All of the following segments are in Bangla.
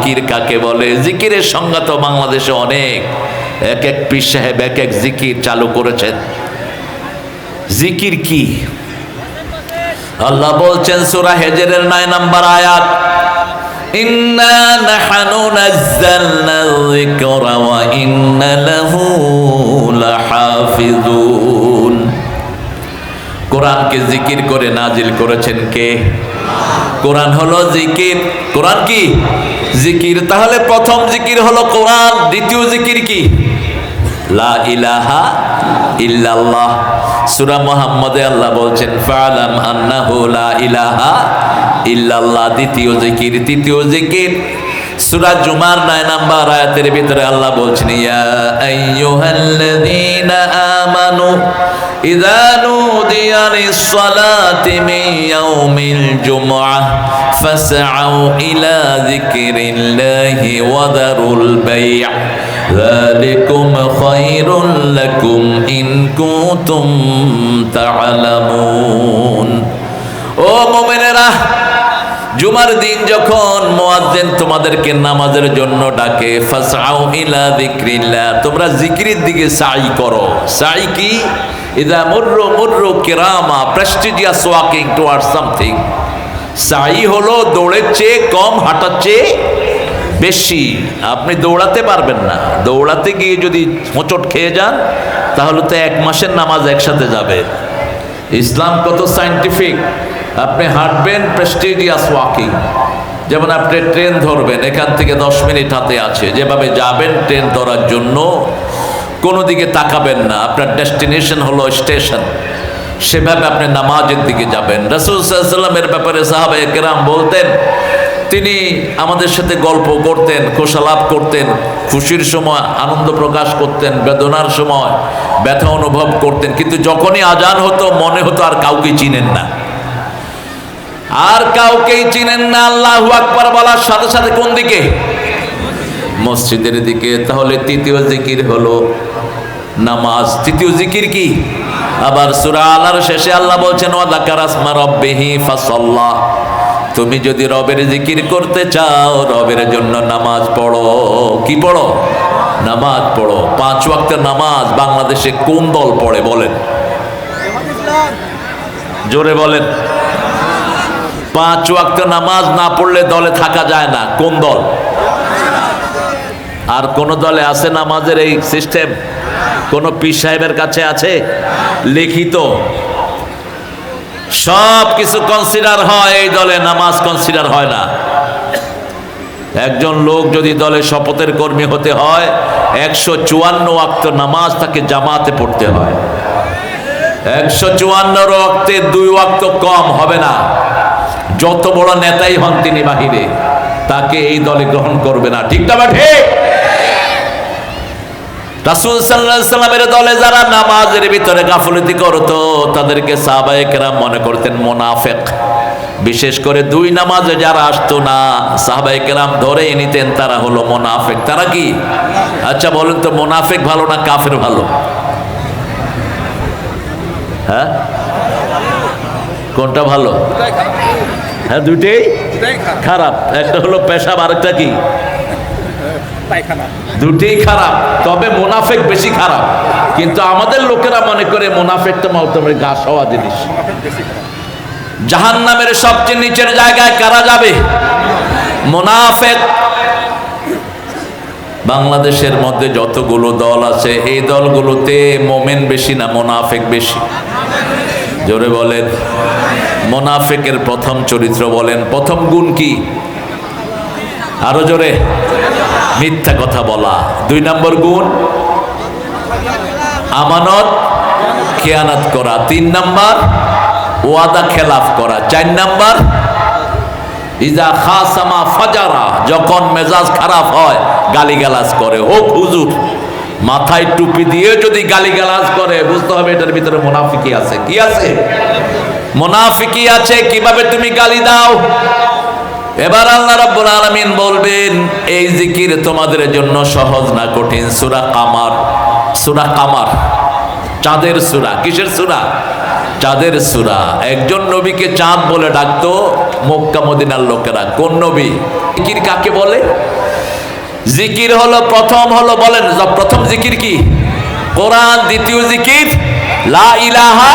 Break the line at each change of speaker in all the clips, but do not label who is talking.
জিকির কাকে বলে? জিকিরের সংজ্ঞা তো বাংলাদেশে অনেক, এক এক পীর সাহেব এক এক জিকির চালু করেছেন। জিকির কি? আল্লাহ বলছেন সূরা হিজরের 9 নম্বর আয়াত, ইন্না নাহনু নাযালনা যিকরা ওয়া ইন্না লাহু লাহাফিজুন। কোরআনকে জিকির করে নাজিল করেছেন কে? কোরআন হলো জিকির। কোরআন কি? জিকির। তাহলে প্রথম জিকির হলো কোরআন, দ্বিতীয় জিকির কি? লা ইলাহা ইল্লাল্লাহ। সূরা মুহাম্মদে আল্লাহ বলছেন ফালাম আন্নাহু লা ইলাহা ইল্লাল্লাহ, দ্বিতীয় জিকির। তৃতীয় জিকির সূরা জুমার 9 নম্বর আয়াতের ভিতরে আল্লাহ বলছেন ইয়া আইয়ুহাল্লাযীনা আমানু ইযা নুদিয়া লিস-সালাতি মিন ইয়াউমিল জুমআহ ফাসআউ ইলা যিকরিল্লাহি ওয়া দারুল বাই', যালিকুম খায়রুল লাকুম ইন কুনতুম তা'লামুন। ও মুমিনেরা, জুমার দিন যখন মুয়াজ্জিন তোমাদেরকে নামাজের জন্য ডাকে, ফাসআউ ইলা যিকরিল্লাহ, তোমরা জিকিরের দিকে সাই করো। সাই কি? ইযা মুররু কিরামা, প্রেস্টিজিয়াস ওয়াকিং টুয়ার্ডস সামথিং। সাই হলো দৌড়ের চেয়ে কম, হাঁটার চেয়ে বেশি। আপনি দৌড়াতে পারবেন না, দৌড়াতে গিয়ে যদি হোঁচট খেয়ে যান তাহলে তো 1 মাসের নামাজ একসাথে যাবে। ইসলাম কত সায়েন্টিফিক। আপনি হাঁটবেন প্রেস্টিজিয়াস ওয়াকিং, যেমন আপনি ট্রেন ধরবেন, এখান থেকে 10 মিনিট হাতে আছে, যেভাবে যাবেন ট্রেন ধরার জন্য কোনো দিকে তাকাবেন না, আপনার ডেস্টিনেশন হলো স্টেশন, সেভাবে আপনি নামাজের দিকে যাবেন। রাসূল সাল্লাল্লাহু আলাইহি ওয়াসাল্লামের ব্যাপারে সাহাবায়ে কেরাম বলতেন, তিনি আমাদের সাথে গল্প করতেন, খোশালাপ করতেন, খুশির সময় আনন্দ প্রকাশ করতেন, বেদনার সময় ব্যথা অনুভব করতেন, কিন্তু যখনই আজান হতো মনে হতো আর কাউকে চিনেন না, আর কাউকেই চিনেন না। আল্লাহু আকবার বলার সাথে সাথে কোন দিকে? মসজিদের দিকে। তাহলে তৃতীয় জিকির হলো নামাজ। তৃতীয় জিকির কি? আবার সূরা আলার শেষে আল্লাহ বলছেন ওয়া যাকারা ইসমা রাব্বিহি ফাসাল্লা, তুমি যদি রবের জিকির করতে চাও রবের জন্য নামাজ পড়ো। কি পড়ো? নামাজ পড়ো। 5 ওয়াক্তের নামাজ বাংলাদেশে কোন দল পড়ে বলেন? জোরে বলেন। 5 ওয়াক্ত নামাজ না পড়লে দলে থাকা যায় না। কোন দল? আর কোন দলে আছে নামাজের এই সিস্টেম? কোন পীর সাহেবের কাছে আছে লিখিত? সব কিছু কনসিডার হয়, এই দলে নামাজ কনসিডার হয় না। একজন লোক যদি দলে শপথের কর্মী হতে হয় 154 ওয়াক্ত নামাজ তাকে জামাতে পড়তে হয়। 154 ওয়াক্তে 2 ওয়াক্ত কম হবে না। যত বড় নেতাই হন তিনি বাহিরে, তাকে এই দলে গ্রহণ করবে না। ঠিক না ঠিক? রাসূল সাল্লাল্লাহু আলাইহি ওয়াসাল্লামের দলে যারা নামাজের ভিতরে গাফলতি করত তাদেরকে সাহাবায়ে কেরাম মনে করতেন মুনাফিক। বিশেষ করে 2 নামাজে যারা আসতো না সাহাবায়ে কেরাম ধরে নিতেন তারা হলো মুনাফিক। তারা কি? আচ্ছা বলেন তো, মুনাফিক ভালো না কাফের ভালো? হ্যাঁ, কোনটা ভালো? হ্যাঁ, দুইটাই খারাপ। একটা হলো পেশাব, আরেকটা কি? দুটেই খারাপ, তবে মুনাফিক বেশি খারাপ। কিন্তু আমাদের লোকেরা মনে করে মুনাফিক তো মাউতমের ঘাস হওয়া জিনিস। জাহান্নামের সবচেয়ে নিচের জায়গায় কারা যাবে? মুনাফিক। বাংলাদেশের মধ্যে যতগুলো দল আছে এই দলগুলোতে মুমিন বেশি না মুনাফিক বেশি? জোরে বলেন। মুনাফিকের প্রথম চরিত্র বলেন, প্রথম গুণ কি? আরো জোরে। মিথ্যা কথা বলা। 2 নম্বর গুণ আমানত খেয়ানত করা। 3 নম্বর ওয়াদা খেলাফ করা। 4 নম্বর ইজা খাসামা ফাজারা, যখন মেজাজ খারাপ হয় গালিগালাজ করে। হোক হুজুর, মাথায় টুপি দিয়ে যদি গালিগালাজ করে বুঝতে হবে এটার ভিতরে মুনাফিকি আছে। কি আছে? মুনাফিকি আছে। কিভাবে তুমি গালি দাও? এবার আল্লাহ রাব্বুল আলামিন বলবেন এই জিকির তোমাদের জন্য সহজ না কঠিন। সূরা কামার। সূরা কামার চাঁদের সূরা। কিসের সূরা? চাঁদের সূরা। একজন নবীকে চাঁদ বলে ডাকতো মক্কা মদিনার লোকেরা। কোন নবী? জিকির কাকে বলে? জিকির হলো প্রথম হলো, বলেন প্রথম জিকির কি? কোরআন। দ্বিতীয় জিকির লা ইলাহা।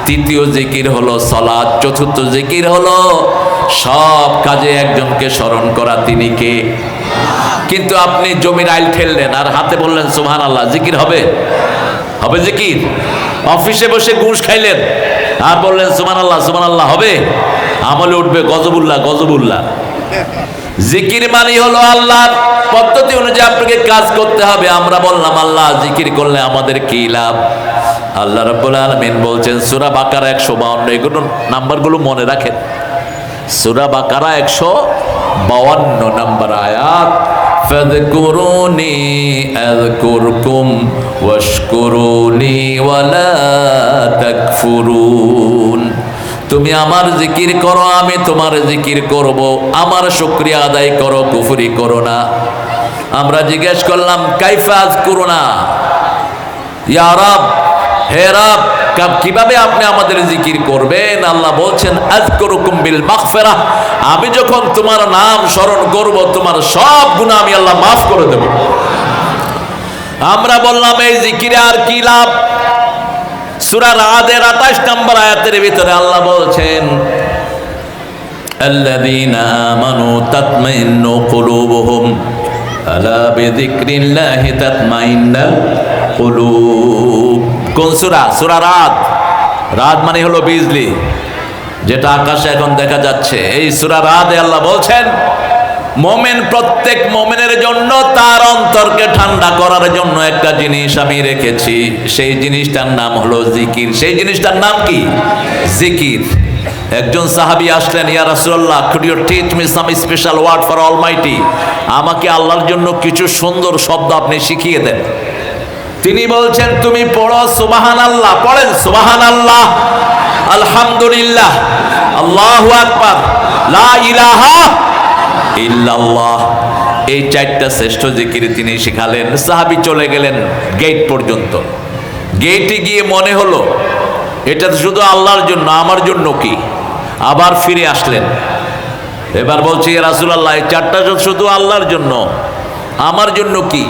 তৃতীয় জিকির হলো সালাত। চতুর্থ জিকির হলো সব কাজে একজনকে স্মরণ করা, তিনি কে? কিন্তু আপনি জমির আইল ঠেললেন আর হাতে বললেন সুবহানাল্লাহ, জিকির হবে? হবে জিকির? অফিসে বসে ঘুষ খাইলেন আর বললেন সুবহানাল্লাহ সুবহানাল্লাহ, হবে? আমলে উঠবে গজবুল্লাহ গজবুল্লাহ। জিকির মানে হলো আল্লাহর পদ্ধতি অনুযায়ী আপনাকে কাজ করতে হবে। আমরা বললাম আল্লাহ জিকির করলে আমাদের কি লাভ? আল্লাহ রাব্বুল আলামিন বলছেন সূরা বাকারা 152, এগুলো নাম্বারগুলো মনে রাখেন। সূরা বাকারা 152 নম্বর আয়াত, ফাযকুরুনি আযকুরকুম ওয়াশকুরুনি ওয়ালা তাকফুরুন। তুমি আমার জিকির করো, আমি তোমার জিকির করব, আমার শুকরিয়া আদায় করো, কুফরি করো না। আমরা জিজ্ঞেস করলাম কাইফা আযকুরুনা ইয়া রাব, হে রব কিভাবে আপনি আমাদের জিকির করবেন? আল্লাহ বলছেন আযকুরুকুম বিল মাগফিরাহ, আমি যখন তোমার নাম স্মরণ করব তোমার সব গুনাহ আমি আল্লাহ মাফ করে দেব। আমরা বললাম এই জিকিরে আর কি লাভ? সূরা রাদের 28 নম্বর আয়াতের ভিতরে আল্লাহ বলছেন আল্লাযীনা আমানু তাতমাইন্নু কুলুবুহুম আলা বিযিকরিল্লাহি তাতমাইন্নুল কুলুব। কোন সূরা? সূরা রাদ। রাদ মানে হলো বিজলি, যেটা আকাশে এখন দেখা যাচ্ছে। এই সূরা রাদে আল্লাহ বলছেন মুমিন, প্রত্যেক মুমিনের জন্য তার অন্তরকে ঠান্ডা করার জন্য একটা জিনিস আমি রেখেছি, সেই জিনিসটার নাম হলো জিকির। সেই জিনিসটার নাম কি? জিকির। একজন সাহাবী আসলেন, ইয়া রাসূলুল্লাহ, could you teach me some special word for Almighty? আমাকে আল্লাহর জন্য কিছু সুন্দর শব্দ আপনি শিখিয়ে দেন। তিনি বলছেন তুমি পড়ো সুবহানাল্লাহ, পড়েন সুবহানাল্লাহ, আলহামদুলিল্লাহ, আল্লাহু আকবার, লা ইলাহা ইল্লাল্লাহ। এই চারটা শ্রেষ্ঠ জিকির তিনি শিখালেন। সাহাবী চলে গেলেন গেট পর্যন্ত। গেটে গিয়ে মনে হলো এটা তো শুধু আল্লাহর জন্য, আমার জন্য কি? আবার ফিরে আসলেন। এবার বলছি ইয়া রাসূলুল্লাহ, এই চারটা শুধু আল্লাহর জন্য, আমার জন্য কি?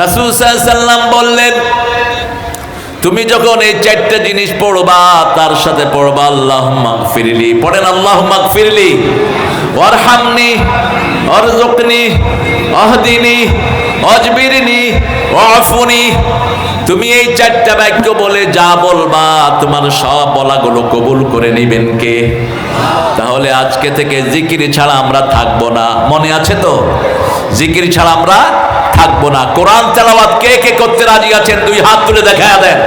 রাসূল সাল্লাল্লাহু আলাইহি সাল্লাম বললেন তুমি যখন এই চারটা জিনিস পড়বা তার সাথে পড়বা আল্লাহুম্মা গফিরলি। পড়েন আল্লাহুম্মা গফিরলি ওয়ারহামনি ওয়ারযুকনি ওয়াহদিনি ওয়াজবিরনি ওয়াফুনি। তুমি এই চারটা বাক্য বলে যা বলবা তোমার সব বলাগুলো কবুল করে নেবেন কে? তাহলে আজকে থেকে জিকির ছাড়া আমরা থাকবো না। মনে আছে তো? জিকির ছাড়া আমরা থাকবো না। কোরআন তেলাওয়াত কে কে করতে রাজি আছেন? দুই হাত তুলে দেখা দেন।